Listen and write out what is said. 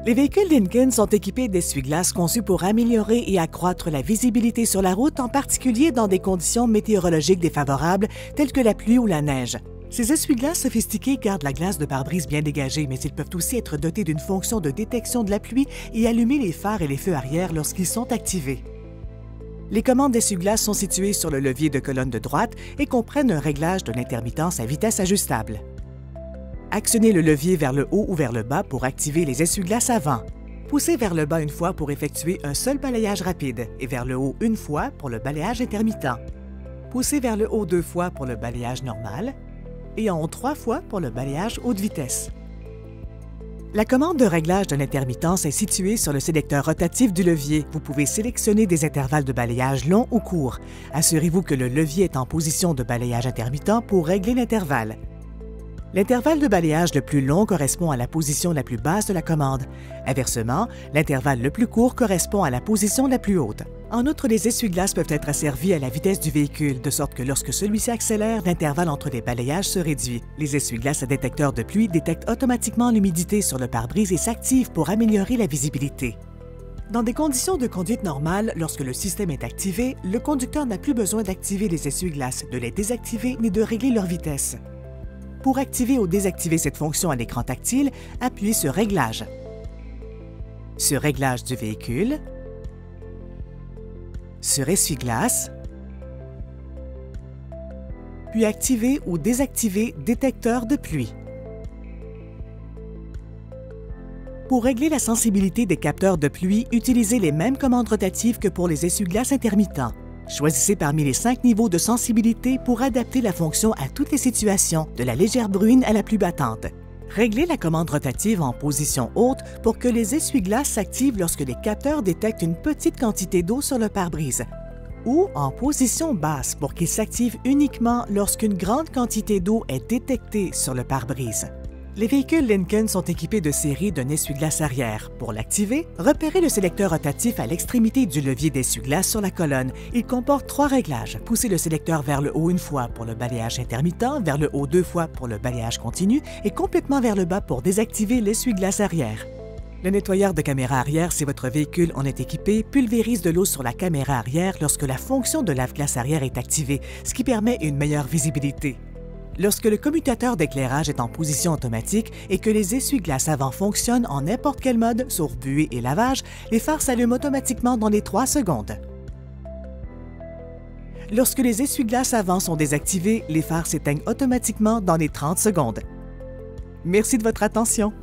Les véhicules Lincoln sont équipés d'essuie-glaces conçus pour améliorer et accroître la visibilité sur la route, en particulier dans des conditions météorologiques défavorables telles que la pluie ou la neige. Ces essuie-glaces sophistiqués gardent la glace de pare-brise bien dégagée, mais ils peuvent aussi être dotés d'une fonction de détection de la pluie et allumer les phares et les feux arrière lorsqu'ils sont activés. Les commandes d'essuie-glaces sont situées sur le levier de colonne de droite et comprennent un réglage de l'intermittence à vitesse ajustable. Actionnez le levier vers le haut ou vers le bas pour activer les essuie-glaces avant. Poussez vers le bas une fois pour effectuer un seul balayage rapide et vers le haut une fois pour le balayage intermittent. Poussez vers le haut 2 fois pour le balayage normal et en haut 3 fois pour le balayage haute vitesse. La commande de réglage de l'intermittence est située sur le sélecteur rotatif du levier. Vous pouvez sélectionner des intervalles de balayage longs ou courts. Assurez-vous que le levier est en position de balayage intermittent pour régler l'intervalle. L'intervalle de balayage le plus long correspond à la position la plus basse de la commande. Inversement, l'intervalle le plus court correspond à la position la plus haute. En outre, les essuie-glaces peuvent être asservis à la vitesse du véhicule, de sorte que lorsque celui-ci accélère, l'intervalle entre les balayages se réduit. Les essuie-glaces à détecteur de pluie détectent automatiquement l'humidité sur le pare-brise et s'activent pour améliorer la visibilité. Dans des conditions de conduite normale, lorsque le système est activé, le conducteur n'a plus besoin d'activer les essuie-glaces, de les désactiver ni de régler leur vitesse. Pour activer ou désactiver cette fonction à l'écran tactile, appuyez sur Réglages. Sur Réglages du véhicule, sur Essuie-glaces, puis activer ou désactiver Détecteur de pluie. Pour régler la sensibilité des capteurs de pluie, utilisez les mêmes commandes rotatives que pour les essuie-glaces intermittents. Choisissez parmi les 5 niveaux de sensibilité pour adapter la fonction à toutes les situations, de la légère bruine à la plus battante. Réglez la commande rotative en position haute pour que les essuie-glaces s'activent lorsque les capteurs détectent une petite quantité d'eau sur le pare-brise, ou en position basse pour qu'ils s'activent uniquement lorsqu'une grande quantité d'eau est détectée sur le pare-brise. Les véhicules Lincoln sont équipés de série d'un essuie-glace arrière. Pour l'activer, repérez le sélecteur rotatif à l'extrémité du levier d'essuie-glace sur la colonne. Il comporte 3 réglages. Poussez le sélecteur vers le haut une fois pour le balayage intermittent, vers le haut 2 fois pour le balayage continu et complètement vers le bas pour désactiver l'essuie-glace arrière. Le nettoyeur de caméra arrière, si votre véhicule en est équipé, pulvérise de l'eau sur la caméra arrière lorsque la fonction de lave-glace arrière est activée, ce qui permet une meilleure visibilité. Lorsque le commutateur d'éclairage est en position automatique et que les essuie-glaces avant fonctionnent en n'importe quel mode, sauf buée et lavage, les phares s'allument automatiquement dans les 3 secondes. Lorsque les essuie-glaces avant sont désactivés, les phares s'éteignent automatiquement dans les 30 secondes. Merci de votre attention.